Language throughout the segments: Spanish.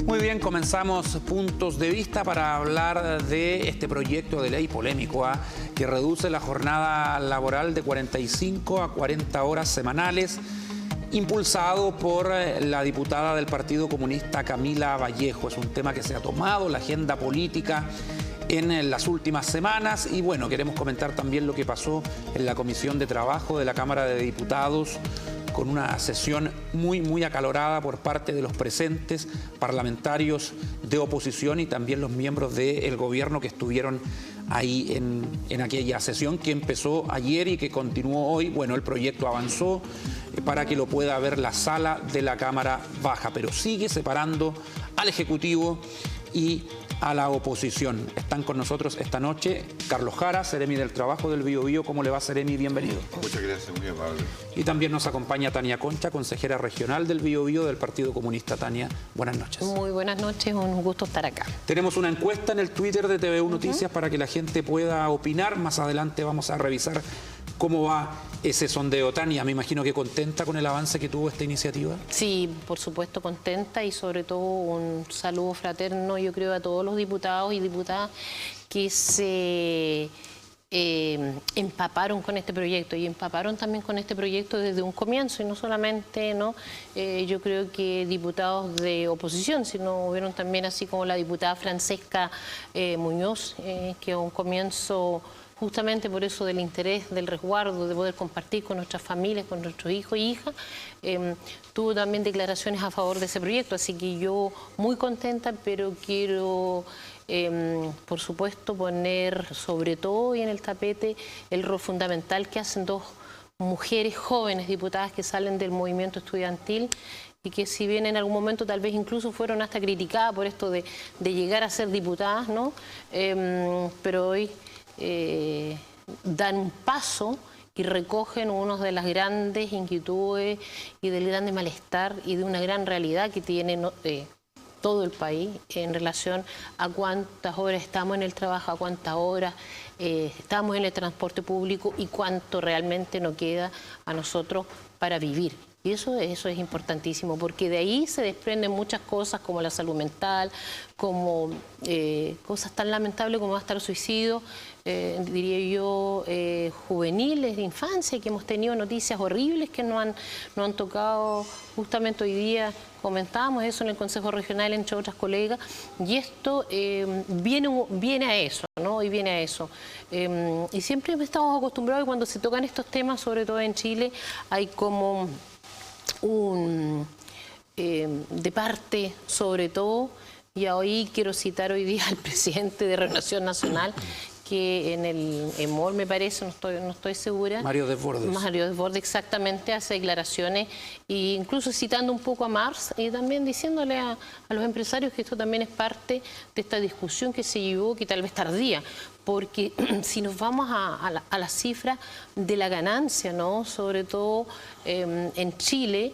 Muy bien, comenzamos puntos de vista para hablar de este proyecto de ley polémico que reduce la jornada laboral de 45 a 40 horas semanales, impulsado por la diputada del Partido Comunista Camila Vallejo. Es un tema que se ha tomado la agenda política en las últimas semanas y bueno, queremos comentar también lo que pasó en la Comisión de Trabajo de la Cámara de Diputados, con una sesión muy acalorada por parte de los presentes parlamentarios de oposición y también los miembros del gobierno que estuvieron ahí en aquella sesión que empezó ayer y que continuó hoy. Bueno, el proyecto avanzó para que lo pueda ver la sala de la Cámara Baja, pero sigue separando al Ejecutivo y a la oposición. Están con nosotros esta noche Carlos Jara, Seremi del Trabajo del Biobío. ¿Cómo le va, Seremi? Bienvenido. Muchas gracias, muy amable. Y también nos acompaña Tania Concha, consejera regional del Biobío del Partido Comunista. Tania, buenas noches. Muy buenas noches, un gusto estar acá. Tenemos una encuesta en el Twitter de TVU Noticias para que la gente pueda opinar. Más adelante vamos a revisar cómo va ese sondeo. Tania, me imagino que contenta con el avance que tuvo esta iniciativa. Sí, por supuesto contenta y sobre todo un saludo fraterno, yo creo, a todos los diputados y diputadas que se empaparon con este proyecto y empaparon también con este proyecto desde un comienzo y no solamente, ¿no? Yo creo que diputados de oposición, sino hubieron también así como la diputada Francesca Muñoz, que a un comienzo, justamente por eso del interés, del resguardo, de poder compartir con nuestras familias, con nuestros hijos y hijas, tuvo también declaraciones a favor de ese proyecto. Así que yo muy contenta, pero quiero, por supuesto, poner sobre todo y en el tapete el rol fundamental que hacen dos mujeres jóvenes diputadas que salen del movimiento estudiantil y que si bien en algún momento tal vez incluso fueron hasta criticadas por esto de llegar a ser diputadas, ¿no? Pero hoy dan un paso y recogen una de las grandes inquietudes y del grande malestar y de una gran realidad que tiene todo el país en relación a cuántas horas estamos en el trabajo, a cuántas horas estamos en el transporte público y cuánto realmente nos queda a nosotros para vivir. Y eso es importantísimo, porque de ahí se desprenden muchas cosas como la salud mental, como cosas tan lamentables como hasta el suicidio, diría yo, juveniles, de infancia, que hemos tenido noticias horribles que nos han tocado justamente hoy día. Comentábamos eso en el Consejo Regional, entre otras colegas, y esto viene a eso, ¿no? Hoy viene a eso. Y siempre estamos acostumbrados a que cuando se tocan estos temas, sobre todo en Chile, hay como de parte, sobre todo, y hoy quiero citar hoy día al presidente de Renovación Nacional, que en el EMOR, me parece, no estoy segura. Mario Desbordes. Mario Desbordes, exactamente, hace declaraciones, e incluso citando un poco a Marx y también diciéndole a los empresarios que esto también es parte de esta discusión que se llevó, que tal vez tardía, porque si nos vamos a la cifra de la ganancia, ¿no? Sobre todo en Chile,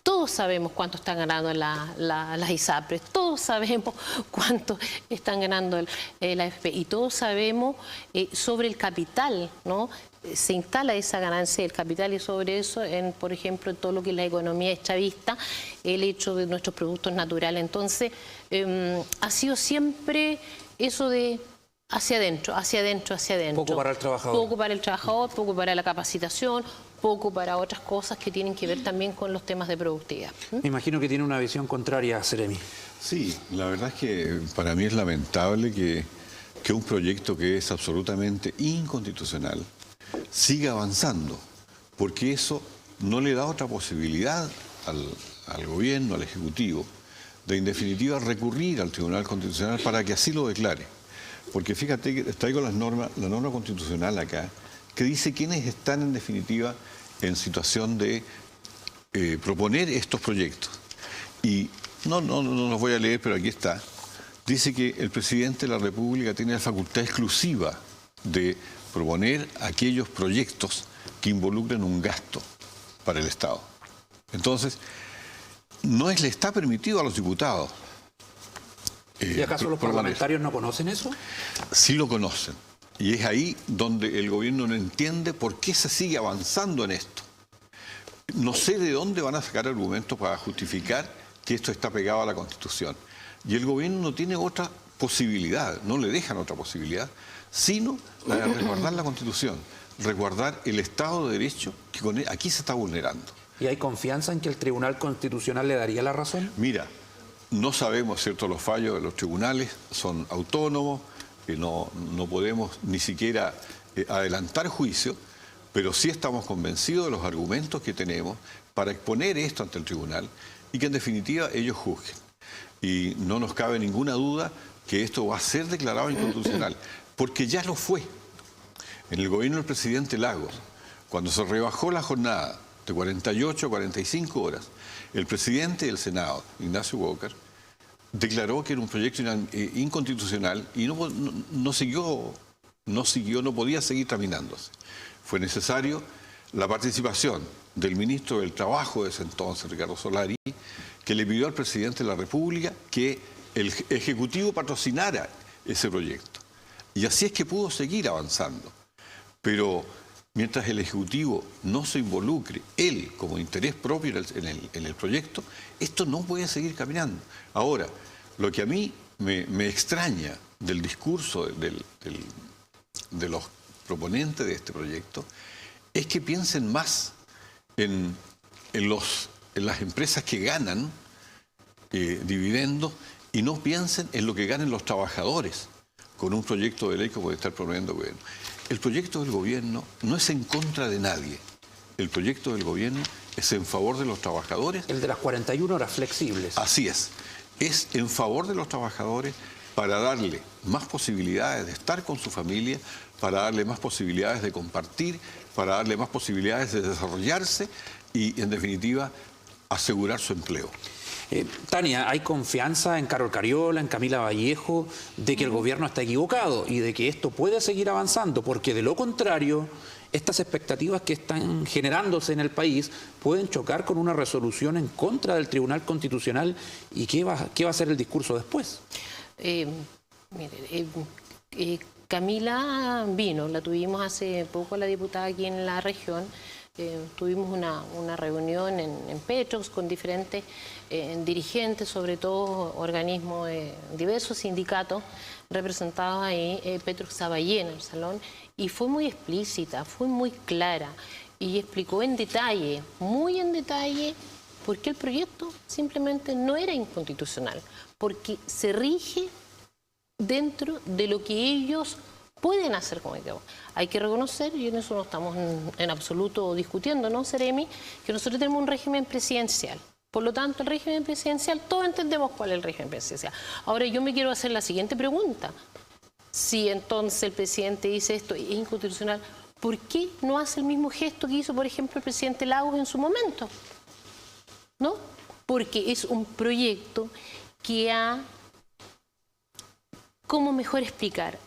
todos sabemos cuánto están ganando las ISAPRES, todos sabemos cuánto están ganando la AFP y todos sabemos sobre el capital, ¿no? Se instala esa ganancia del capital y sobre eso, por ejemplo, en todo lo que es la economía chavista, el hecho de nuestros productos naturales. Entonces, ha sido siempre eso de hacia adentro, hacia adentro, hacia adentro. Poco para el trabajador. Poco para el trabajador, poco para la capacitación, poco para otras cosas que tienen que ver también con los temas de productividad. Me imagino que tiene una visión contraria, Seremi. Sí, la verdad es que para mí es lamentable que un proyecto que es absolutamente inconstitucional siga avanzando, porque eso no le da otra posibilidad al gobierno, al Ejecutivo, de en definitiva recurrir al Tribunal Constitucional para que así lo declare. Porque fíjate que traigo la norma constitucional acá, que dice quiénes están en definitiva en situación de proponer estos proyectos. Y no los voy a leer, pero aquí está. Dice que el presidente de la República tiene la facultad exclusiva de proponer aquellos proyectos que involucren un gasto para el Estado. Entonces, no le está permitido a los diputados. ¿Y acaso los parlamentarios no conocen eso? Sí lo conocen. Y es ahí donde el gobierno no entiende por qué se sigue avanzando en esto. No sé de dónde van a sacar argumentos para justificar que esto está pegado a la Constitución. Y el gobierno no tiene otra posibilidad, no le dejan otra posibilidad, sino la de resguardar la Constitución, resguardar el Estado de Derecho que aquí se está vulnerando. ¿Y hay confianza en que el Tribunal Constitucional le daría la razón? Mira, no sabemos, ¿cierto?, los fallos de los tribunales, son autónomos, no podemos ni siquiera adelantar juicio, pero sí estamos convencidos de los argumentos que tenemos para exponer esto ante el tribunal y que en definitiva ellos juzguen. Y no nos cabe ninguna duda que esto va a ser declarado inconstitucional, porque ya lo fue. En el gobierno del presidente Lagos, cuando se rebajó la jornada de 48 a 45 horas, el presidente del Senado, Ignacio Walker, declaró que era un proyecto inconstitucional y no podía seguir tramitándose. Fue necesario la participación del ministro del Trabajo de ese entonces, Ricardo Solari, que le pidió al presidente de la República que el Ejecutivo patrocinara ese proyecto. Y así es que pudo seguir avanzando. Pero mientras el Ejecutivo no se involucre, él como interés propio en el proyecto, esto no puede seguir caminando. Ahora, lo que a mí me extraña del discurso de los proponentes de este proyecto es que piensen más en las empresas que ganan dividendos y no piensen en lo que ganen los trabajadores con un proyecto de ley que puede estar promoviendo el gobierno. El proyecto del gobierno no es en contra de nadie. El proyecto del gobierno es en favor de los trabajadores. El de las 41 horas flexibles. Así es. Es en favor de los trabajadores para darle más posibilidades de estar con su familia, para darle más posibilidades de compartir, para darle más posibilidades de desarrollarse y, en definitiva, asegurar su empleo. Tania, ¿hay confianza en Carol Cariola, en Camila Vallejo, de que el gobierno está equivocado y de que esto puede seguir avanzando? Porque de lo contrario, estas expectativas que están generándose en el país pueden chocar con una resolución en contra del Tribunal Constitucional. ¿Y qué va a ser el discurso después? Camila vino, la tuvimos hace poco, la diputada aquí en la región. Tuvimos una reunión en Petrox con diferentes dirigentes, sobre todo organismos, diversos sindicatos representados ahí. Petrox estaba llena el salón y fue muy explícita, fue muy clara y explicó en detalle, muy en detalle, por qué el proyecto simplemente no era inconstitucional, porque se rige dentro de lo que ellos pueden hacer con ello. Hay que reconocer, y en eso no estamos en absoluto discutiendo, ¿no, Seremi?, que nosotros tenemos un régimen presidencial. Por lo tanto, el régimen presidencial, todos entendemos cuál es el régimen presidencial. Ahora, yo me quiero hacer la siguiente pregunta. Si entonces el presidente dice esto es inconstitucional, ¿por qué no hace el mismo gesto que hizo, por ejemplo, el presidente Lagos en su momento? ¿No? Porque es un proyecto que ¿cómo mejor explicar?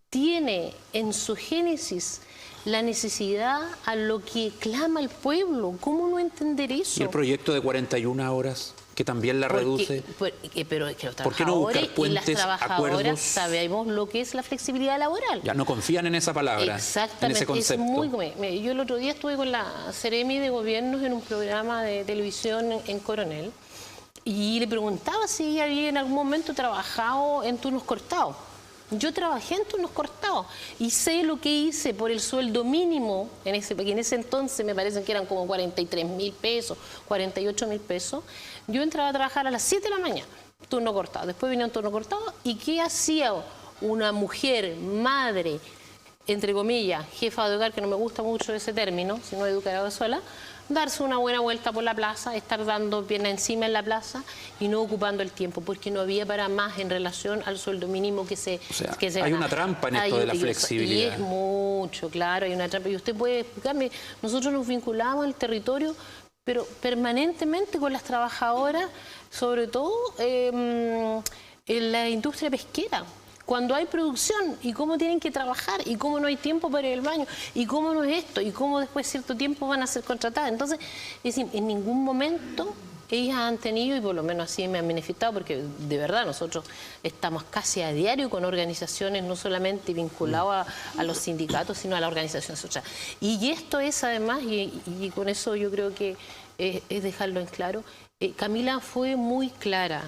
Tiene en su génesis la necesidad a lo que clama el pueblo. ¿Cómo no entender eso? ¿Y el proyecto de 41 horas, que también la reduce? Pero es que los ¿Por qué no buscar trabajadores y las puentes, trabajadoras acuerdos? sabemos lo que es la flexibilidad laboral. Ya no confían en esa palabra, Exactamente, en ese concepto. Yo el otro día estuve con la Seremi de Gobiernos en un programa de televisión en Coronel y le preguntaba si ella había en algún momento trabajado en turnos cortados. Yo trabajé en turnos cortados y sé lo que hice por el sueldo mínimo, en ese entonces me parece que eran como 43.000 pesos, 48.000 pesos. Yo entraba a trabajar a las 7 de la mañana, turno cortado. Después venía un turno cortado. ¿Y qué hacía una mujer, madre, entre comillas, jefa de hogar, que no me gusta mucho ese término, sino educadora sola? Darse una buena vuelta por la plaza, estar dando pierna encima en la plaza y no ocupando el tiempo, porque no había para más en relación al sueldo mínimo que se hay una trampa en esto de la flexibilidad. Y es mucho, claro, hay una trampa. Y usted puede explicarme, nosotros nos vinculamos al territorio, pero permanentemente con las trabajadoras, sobre todo en la industria pesquera. Cuando hay producción y cómo tienen que trabajar y cómo no hay tiempo para ir al baño y cómo no es esto y cómo después de cierto tiempo van a ser contratadas. Entonces, es decir, en ningún momento ellas han tenido, y por lo menos así me han manifestado, porque de verdad nosotros estamos casi a diario con organizaciones no solamente vinculadas a los sindicatos, sino a la organización social. Y esto es además, y con eso yo creo que es dejarlo en claro. Camila fue muy clara.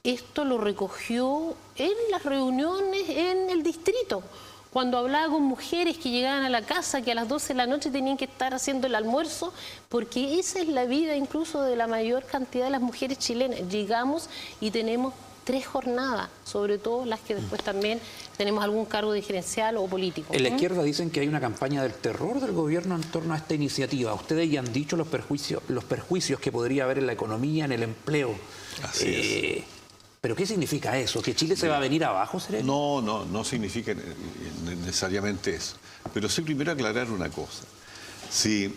Esto lo recogió en las reuniones en el distrito. Cuando hablaba con mujeres que llegaban a la casa, que a las 12 de la noche tenían que estar haciendo el almuerzo, porque esa es la vida incluso de la mayor cantidad de las mujeres chilenas. Llegamos y tenemos 3 jornadas, sobre todo las que después también tenemos algún cargo dirigencial o político. En la izquierda dicen que hay una campaña del terror del gobierno en torno a esta iniciativa. Ustedes ya han dicho los perjuicios que podría haber en la economía, en el empleo. Así es. ¿Pero qué significa eso? ¿Que Chile se va a venir abajo, Sereno? No significa necesariamente eso. Pero sí primero aclarar una cosa. Si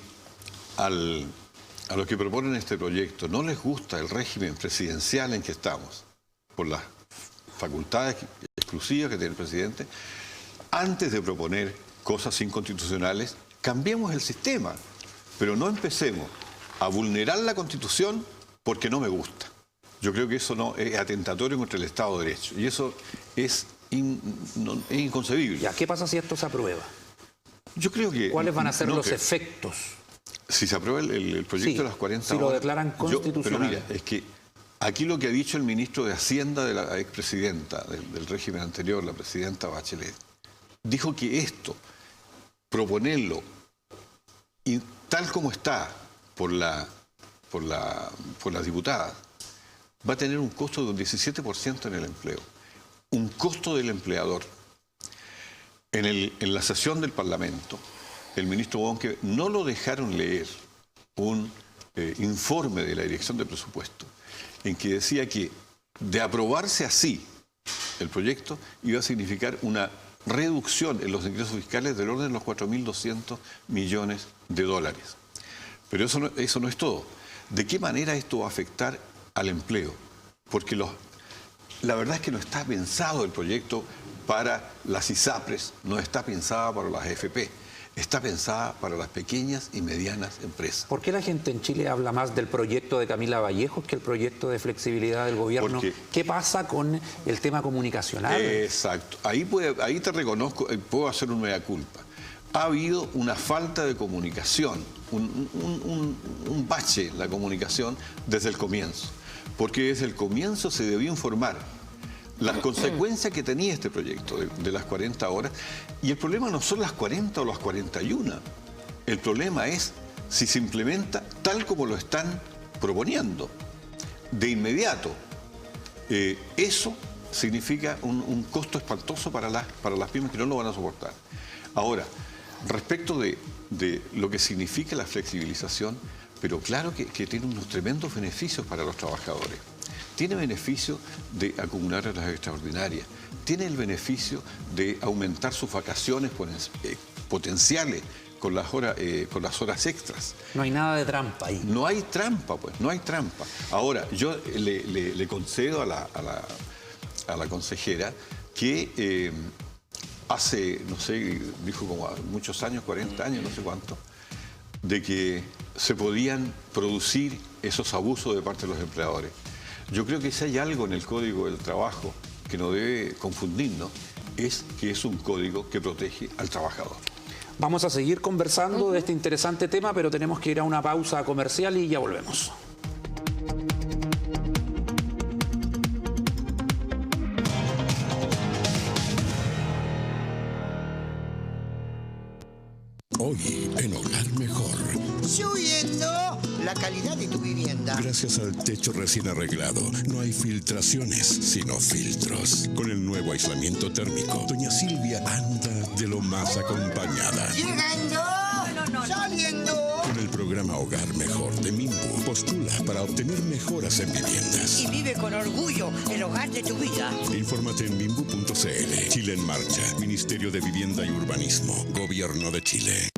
a los que proponen este proyecto no les gusta el régimen presidencial en que estamos, por las facultades exclusivas que tiene el presidente, antes de proponer cosas inconstitucionales, cambiemos el sistema, pero no empecemos a vulnerar la Constitución porque no me gusta. Yo creo que eso no es atentatorio contra el Estado de Derecho y eso es inconcebible. Ya, ¿qué pasa si esto se aprueba? Yo creo que... ¿Cuáles van a ser los efectos? Si se aprueba el proyecto de las 40 horas... Si lo declaran constitucional. Pero mira, es que aquí lo que ha dicho el ministro de Hacienda de la expresidenta del régimen anterior, la presidenta Bachelet, dijo que esto, proponerlo y tal como está por las diputadas, va a tener un costo de un 17% en el empleo. Un costo del empleador. En la sesión del Parlamento, el ministro Bonke no lo dejaron leer un informe de la Dirección de Presupuesto en que decía que de aprobarse así el proyecto iba a significar una reducción en los ingresos fiscales del orden de los 4.200 millones de dólares. Pero eso no es todo. ¿De qué manera esto va a afectar al empleo? Porque la verdad es que no está pensado el proyecto para las ISAPRES, no está pensada para las AFP, está pensada para las pequeñas y medianas empresas. ¿Por qué la gente en Chile habla más del proyecto de Camila Vallejos que el proyecto de flexibilidad del gobierno? ¿Qué pasa con el tema comunicacional? Exacto. Ahí te reconozco, puedo hacer un mea culpa. Ha habido una falta de comunicación, un bache en la comunicación desde el comienzo. Porque desde el comienzo se debió informar las consecuencias que tenía este proyecto de las 40 horas. Y el problema no son las 40 o las 41. El problema es si se implementa tal como lo están proponiendo. De inmediato, eso significa un costo espantoso para las pymes que no lo van a soportar. Ahora, respecto de lo que significa la flexibilización, pero claro que tiene unos tremendos beneficios para los trabajadores. Tiene beneficio de acumular horas extraordinarias, tiene el beneficio de aumentar sus vacaciones potenciales con las horas extras. No hay nada de trampa ahí. No hay trampa, pues, no hay trampa. Ahora, yo le concedo a la consejera que hace, no sé, dijo como muchos años, 40 años, no sé cuánto, de que se podían producir esos abusos de parte de los empleadores. Yo creo que si hay algo en el Código del Trabajo que no debe confundirnos, es que es un código que protege al trabajador. Vamos a seguir conversando de este interesante tema, pero tenemos que ir a una pausa comercial y ya volvemos. Hoy, en Hogar Mejor. Subiendo la calidad de tu vivienda. Gracias al techo recién arreglado, no hay filtraciones, sino filtros. Con el nuevo aislamiento térmico, doña Silvia anda de lo más acompañada. Llegando, saliendo. Con el programa Hogar Mejor de Mimbu, postula para obtener mejoras en viviendas. Y vive con orgullo el hogar de tu vida. Infórmate en mimbu.cl. Chile en Marcha, Ministerio de Vivienda y Urbanismo, Gobierno de Chile.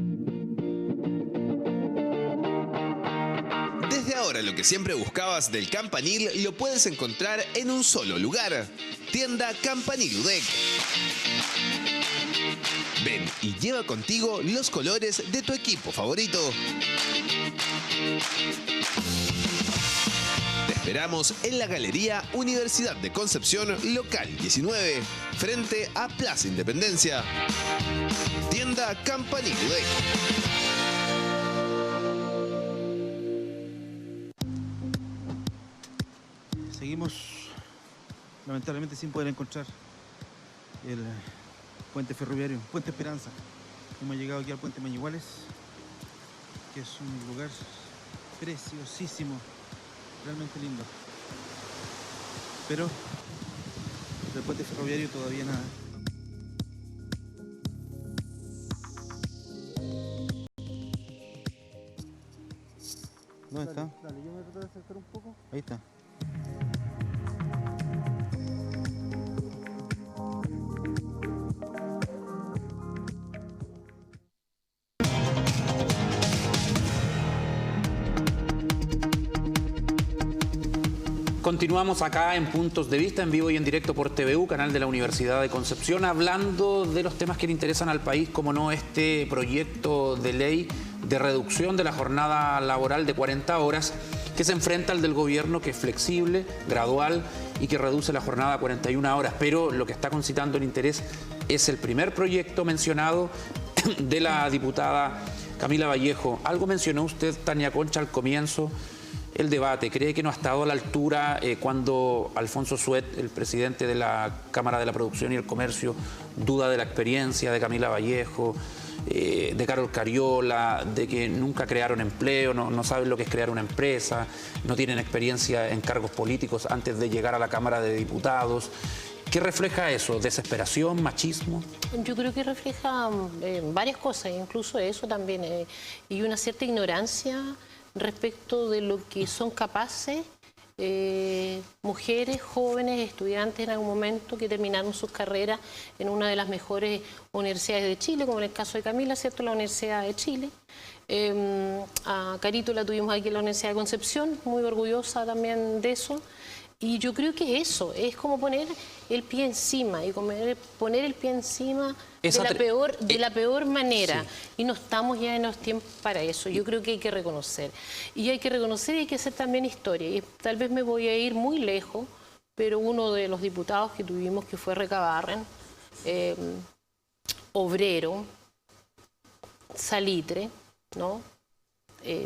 Desde ahora lo que siempre buscabas del Campanil lo puedes encontrar en un solo lugar. Tienda Campanil UDEC. Ven y lleva contigo los colores de tu equipo favorito. Te esperamos en la Galería Universidad de Concepción, local 19, frente a Plaza Independencia. Tienda Campanil UDEC. seguimos lamentablemente sin poder encontrar el puente ferroviario, Puente Esperanza. Hemos llegado aquí al puente Mañiguales, que es un lugar preciosísimo, realmente lindo. Pero del puente ferroviario todavía nada. ¿Dónde está? Dale, yo voy a tratar de acercar un poco. Ahí está. Continuamos acá en Puntos de Vista, en vivo y en directo por TVU, canal de la Universidad de Concepción, hablando de los temas que le interesan al país, como no este proyecto de ley de reducción de la jornada laboral de 40 horas, que se enfrenta al del gobierno, que es flexible, gradual y que reduce la jornada a 41 horas. Pero lo que está concitando el interés es el primer proyecto mencionado de la diputada Camila Vallejo. Algo mencionó usted, Tania Concha, al comienzo. El debate, ¿cree que no ha estado a la altura cuando Alfonso Suet, el presidente de la Cámara de la Producción y el Comercio, duda de la experiencia de Camila Vallejo, de Carol Cariola, de que nunca crearon empleo, no saben lo que es crear una empresa, no tienen experiencia en cargos políticos antes de llegar a la Cámara de Diputados? ¿Qué refleja eso? ¿Desesperación, machismo? Yo creo que refleja varias cosas, incluso eso también, y una cierta ignorancia respecto de lo que son capaces mujeres, jóvenes, estudiantes en algún momento que terminaron sus carreras en una de las mejores universidades de Chile, como en el caso de Camila, ¿cierto? La Universidad de Chile. A Carito la tuvimos aquí en la Universidad de Concepción, muy orgullosa también de eso. Y yo creo que eso es como poner el pie encima y poner el pie encima de la peor manera. Sí. Y no estamos ya en los tiempos para eso. Yo creo que hay que reconocer. Y hay que reconocer y hay que hacer también historia. Y tal vez me voy a ir muy lejos, pero uno de los diputados que tuvimos, que fue Recabarren, obrero, salitre, ¿no?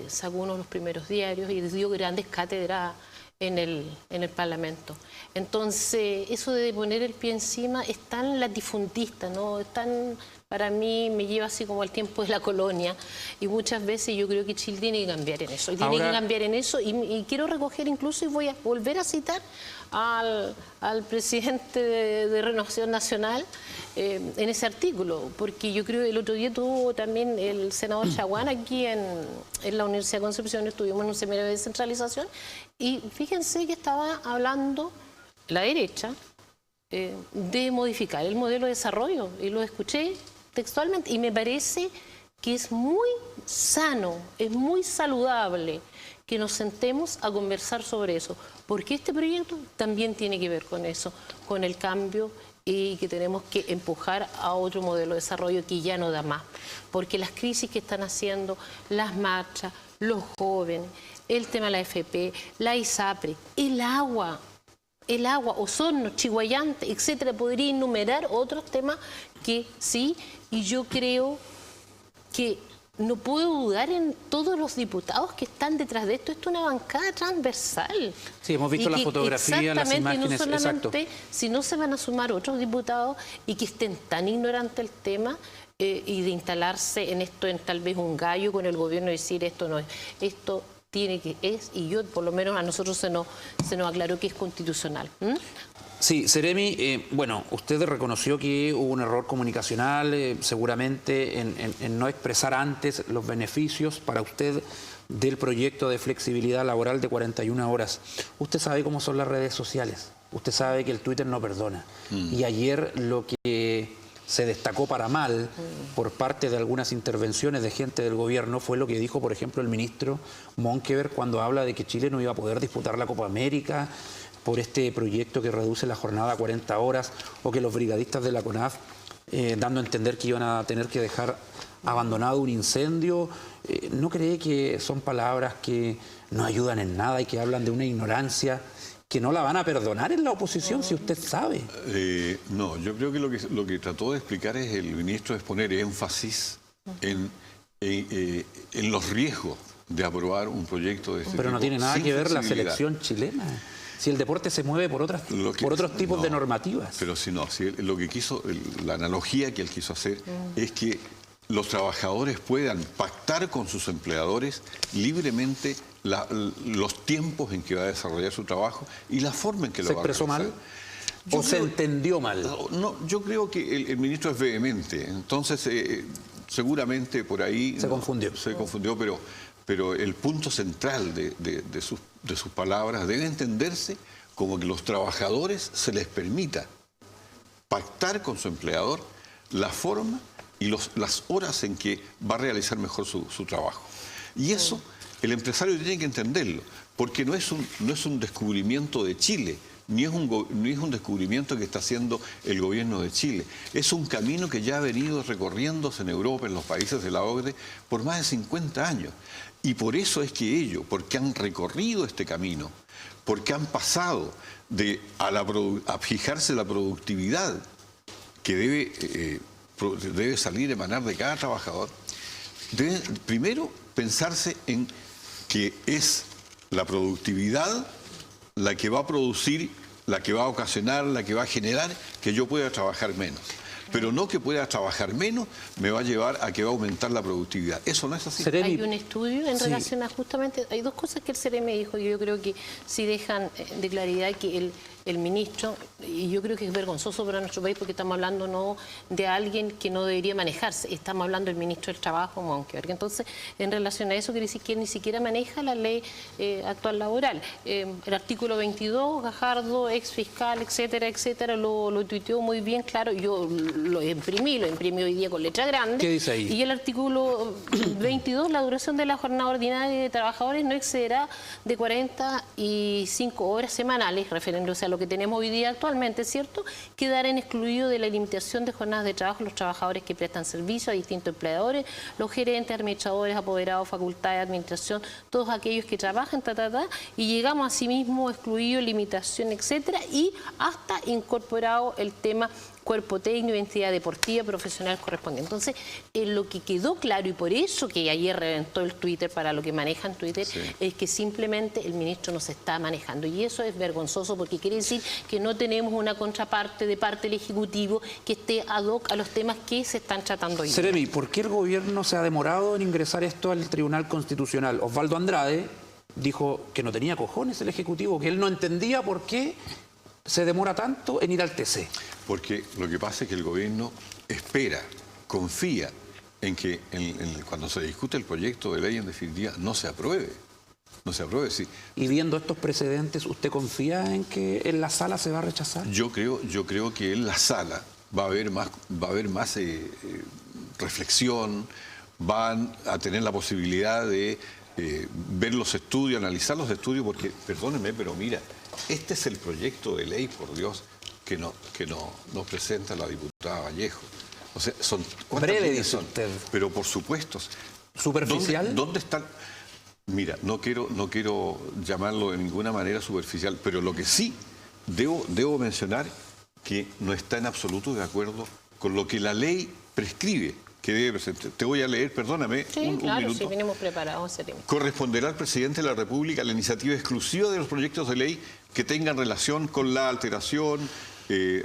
Sacó uno de los primeros diarios y dio grandes cátedras en el Parlamento. Entonces, eso de poner el pie encima es tan latifundista, ¿no? Es tan, para mí, me lleva así como al tiempo de la colonia, y muchas veces yo creo que Chile tiene que cambiar en eso. Y tiene que cambiar en eso, y quiero recoger incluso, y voy a volver a citar al presidente de Renovación Nacional en ese artículo, porque yo creo que el otro día tuvo también el senador Chaguán aquí en la Universidad de Concepción, estuvimos en un seminario de descentralización, y fíjense que estaba hablando la derecha de modificar el modelo de desarrollo, y lo escuché textualmente, y me parece que es muy sano, es muy saludable que nos sentemos a conversar sobre eso, porque este proyecto también tiene que ver con eso, con el cambio, y que tenemos que empujar a otro modelo de desarrollo que ya no da más, porque las crisis que están haciendo, las marchas, los jóvenes, el tema de la FP, la ISAPRE, el agua, Osorno, Chiguayante, etcétera, podría enumerar otros temas que sí, y yo creo que no puedo dudar en todos los diputados que están detrás de esto. Esto es una bancada transversal. Sí, hemos visto la fotografía, las imágenes. No solamente, si no se van a sumar otros diputados y que estén tan ignorantes del tema y de instalarse en esto, en tal vez un gallo con el gobierno y decir esto no es, esto tiene que es, y yo por lo menos a nosotros se nos aclaró que es constitucional. Sí, Seremi, bueno, usted reconoció que hubo un error comunicacional, seguramente en no expresar antes los beneficios para usted del proyecto de flexibilidad laboral de 41 horas. Usted sabe cómo son las redes sociales, usted sabe que el Twitter no perdona. Y ayer lo que se destacó para mal por parte de algunas intervenciones de gente del gobierno fue lo que dijo, por ejemplo, el ministro Monkeberg cuando habla de que Chile no iba a poder disputar la Copa América por este proyecto que reduce la jornada a 40 horas, o que los brigadistas de la CONAF, dando a entender que iban a tener que dejar abandonado un incendio. ¿No cree que son palabras que no ayudan en nada y que hablan de una ignorancia que no la van a perdonar en la oposición, si usted sabe? No, yo creo que lo que trató de explicar es el ministro, es poner énfasis en los riesgos de aprobar un proyecto de este tipo. Pero no tiene nada que ver la selección chilena. Si el deporte se mueve por otros tipos de normativas. Pero si no, si lo que quiso, la analogía que él quiso hacer es que los trabajadores puedan pactar con sus empleadores libremente los tiempos en que va a desarrollar su trabajo y la forma en que lo va a realizar. ¿Se expresó mal? ¿O se entendió mal? No, yo creo que el ministro es vehemente, entonces seguramente por ahí... Se confundió. Se confundió, pero el punto central de sus palabras debe entenderse como que los trabajadores se les permita pactar con su empleador la forma y las horas en que va a realizar mejor su trabajo. Y eso el empresario tiene que entenderlo, porque no es un descubrimiento de Chile, ni es un descubrimiento que está haciendo el gobierno de Chile. Es un camino que ya ha venido recorriéndose en Europa, en los países de la OCDE, por más de 50 años. Y por eso es que ellos, porque han recorrido este camino, porque han pasado a fijarse la productividad que debe salir, emanar de cada trabajador, deben primero pensarse en que es la productividad la que va a producir, la que va a ocasionar, la que va a generar que yo pueda trabajar menos. Pero no que pueda trabajar menos me va a llevar a que va a aumentar la productividad. Eso no es así. Hay un estudio en relación a justamente, hay dos cosas que el CEREMI dijo y yo creo que sí dejan de claridad que el ministro, y yo creo que es vergonzoso para nuestro país porque estamos hablando no de alguien que no debería manejarse, estamos hablando del ministro del Trabajo, Monkeberg. Entonces, en relación a eso, quiere decir que él ni siquiera maneja la ley actual laboral. El artículo 22, Gajardo, ex fiscal, etcétera, etcétera, lo tuiteó muy bien, claro, yo lo imprimí hoy día con letra grande. ¿Qué dice ahí? Y el artículo 22, la duración de la jornada ordinaria de trabajadores no excederá de 45 horas semanales, refiriéndose a lo que tenemos hoy día actualmente, ¿cierto? Quedarán excluidos de la limitación de jornadas de trabajo los trabajadores que prestan servicio a distintos empleadores, los gerentes, administradores, apoderados, facultades, administración, todos aquellos que trabajan, y llegamos asimismo excluido, limitación, etcétera, y hasta incorporado el tema cuerpo técnico, entidad deportiva, profesional correspondiente. Entonces, lo que quedó claro, y por eso que ayer reventó el Twitter para lo que manejan Twitter, es que simplemente el ministro no se está manejando. Y eso es vergonzoso porque quiere decir que no tenemos una contraparte de parte del Ejecutivo que esté ad hoc a los temas que se están tratando hoy. CEREMI, ¿por qué el gobierno se ha demorado en ingresar esto al Tribunal Constitucional? Osvaldo Andrade dijo que no tenía cojones el Ejecutivo, que él no entendía por qué se demora tanto en ir al TC. Porque lo que pasa es que el gobierno espera, confía en que cuando se discute el proyecto de ley en definitiva no se apruebe. No se apruebe, sí. Y viendo estos precedentes, ¿usted confía en que en la sala se va a rechazar? Yo creo que en la sala va a haber más reflexión, van a tener la posibilidad de ver los estudios, analizar los estudios, porque, perdónenme, pero mira, este es el proyecto de ley, por Dios, que nos presenta la diputada Vallejo. O sea, son breve, dice usted. Pero por supuesto. ¿Superficial? ¿Dónde están? Mira, no quiero llamarlo de ninguna manera superficial, pero lo que sí debo mencionar que no está en absoluto de acuerdo con lo que la ley prescribe que debe presentar. Te voy a leer, perdóname, un minuto. Sí, venimos preparados. Corresponderá al presidente de la República la iniciativa exclusiva de los proyectos de ley que tengan relación con la alteración,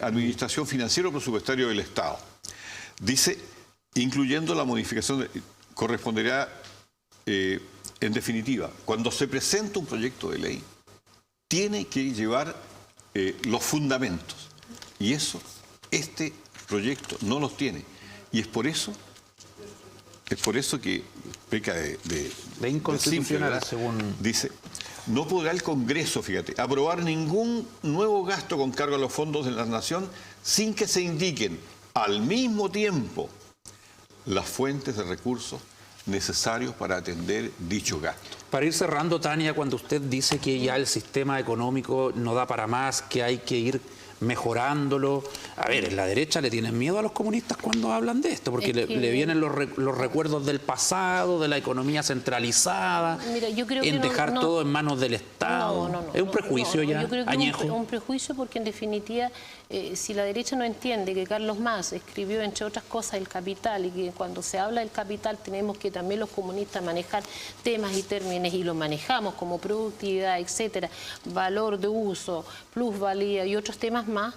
administración financiera o presupuestario del Estado. Dice, incluyendo la modificación, corresponderá, en definitiva, cuando se presenta un proyecto de ley, tiene que llevar los fundamentos. Y eso, este proyecto no los tiene. Y es por eso que peca de inconstitucional, simple, según... Dice, no podrá el Congreso, fíjate, aprobar ningún nuevo gasto con cargo a los fondos de la Nación sin que se indiquen al mismo tiempo las fuentes de recursos necesarios para atender dicho gasto. Para ir cerrando, Tania, cuando usted dice que ya el sistema económico no da para más, que hay que ir mejorándolo. A ver, en la derecha le tienen miedo a los comunistas cuando hablan de esto, porque le vienen los recuerdos del pasado, de la economía centralizada, Mira, yo creo en que dejar todo en manos del Estado. Es un prejuicio ya, yo creo que añejo. un prejuicio porque en definitiva, si la derecha no entiende que Carlos Marx escribió, entre otras cosas, El Capital, y que cuando se habla del capital tenemos que también los comunistas manejar temas y términos, y los manejamos como productividad, etcétera, valor de uso, plusvalía y otros temas más.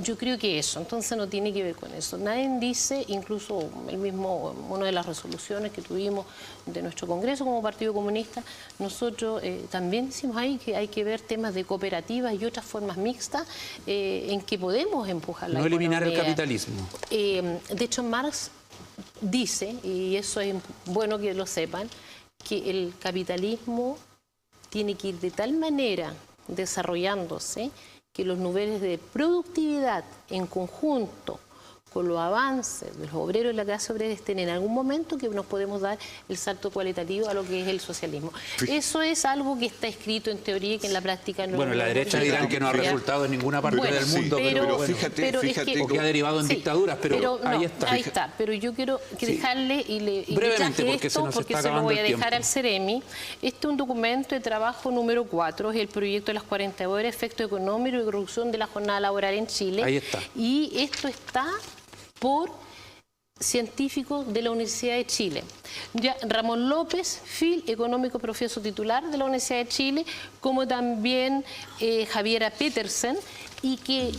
Yo creo que eso, entonces no tiene que ver con eso. Nadie dice, incluso una de las resoluciones que tuvimos de nuestro Congreso como Partido Comunista, nosotros también decimos ahí que hay que ver temas de cooperativas y otras formas mixtas en que podemos empujar la economía. No eliminar el capitalismo. De hecho, Marx dice, y eso es bueno que lo sepan, que el capitalismo tiene que ir de tal manera desarrollándose que los niveles de productividad en conjunto con los avances de los obreros y la clase obrera estén en algún momento que nos podemos dar el salto cualitativo a lo que es el socialismo. Eso es algo que está escrito en teoría y que en la práctica no... Bueno, la derecha dirán que no ha resultado en ninguna parte del mundo, pero fíjate o que ha derivado en dictaduras, pero ahí está. Ahí está, pero yo quiero dejarle y le brevemente, traje porque esto se nos porque está se lo acabando voy a el dejar tiempo. al Ceremi. Este es un documento de trabajo número 4, es el proyecto de las 40 horas, efecto económico y reducción de la jornada laboral en Chile. Ahí está. Y esto está por científicos de la Universidad de Chile. Ya Ramón López, FIL, económico profesor titular de la Universidad de Chile, como también Javiera Petersen, y que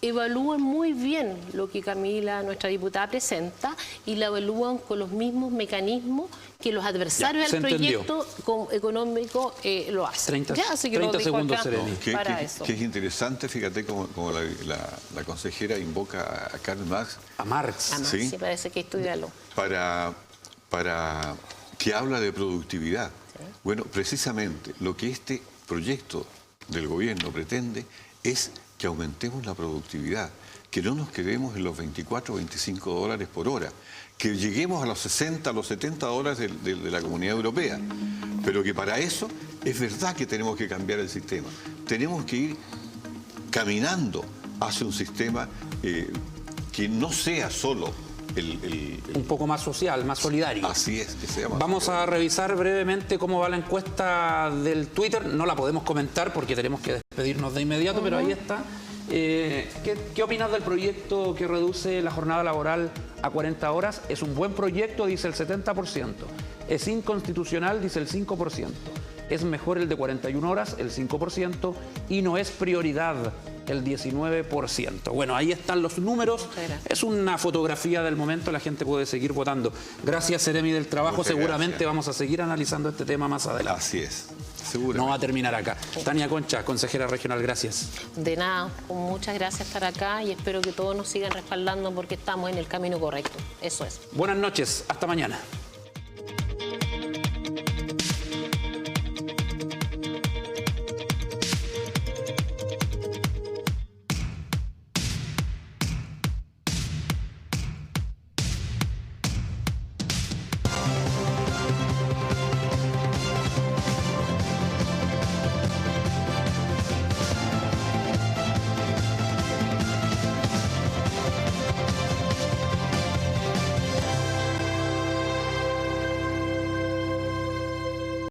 evalúan muy bien lo que Camila, nuestra diputada, presenta, y la evalúan con los mismos mecanismos que los adversarios del proyecto económico lo hacen. 30 segundos, Sereni. Que es interesante, fíjate cómo la consejera invoca a Karl Marx. A Marx. ¿Sí? Sí, parece que estudiarlo. Para que habla de productividad. Sí. Bueno, precisamente lo que este proyecto del gobierno pretende es que aumentemos la productividad, que no nos quedemos en los 24 o 25 dólares por hora, que lleguemos a los 60, a los 70 dólares de la Comunidad Europea. Pero que para eso es verdad que tenemos que cambiar el sistema. Tenemos que ir caminando hacia un sistema que no sea solo un poco más social, más solidario. Así es, que sea más Vamos solidario. a revisar brevemente cómo va la encuesta del Twitter. No la podemos comentar porque tenemos que despedirnos de inmediato, pero ahí está. ¿Qué opinas del proyecto que reduce la jornada laboral a 40 horas? Es un buen proyecto, dice el 70%. Es inconstitucional, dice el 5%. Es mejor el de 41 horas, el 5%. Y no es prioridad, el 19%. Bueno, ahí están los números. Es una fotografía del momento, la gente puede seguir votando. Gracias, Seremi del Trabajo. Muchas Seguramente gracias. Vamos a seguir analizando este tema más adelante. Así es, seguro. No va a terminar acá. Tania Concha, consejera regional, gracias. De nada, con muchas gracias estar acá y espero que todos nos sigan respaldando porque estamos en el camino correcto. Eso es. Buenas noches, hasta mañana.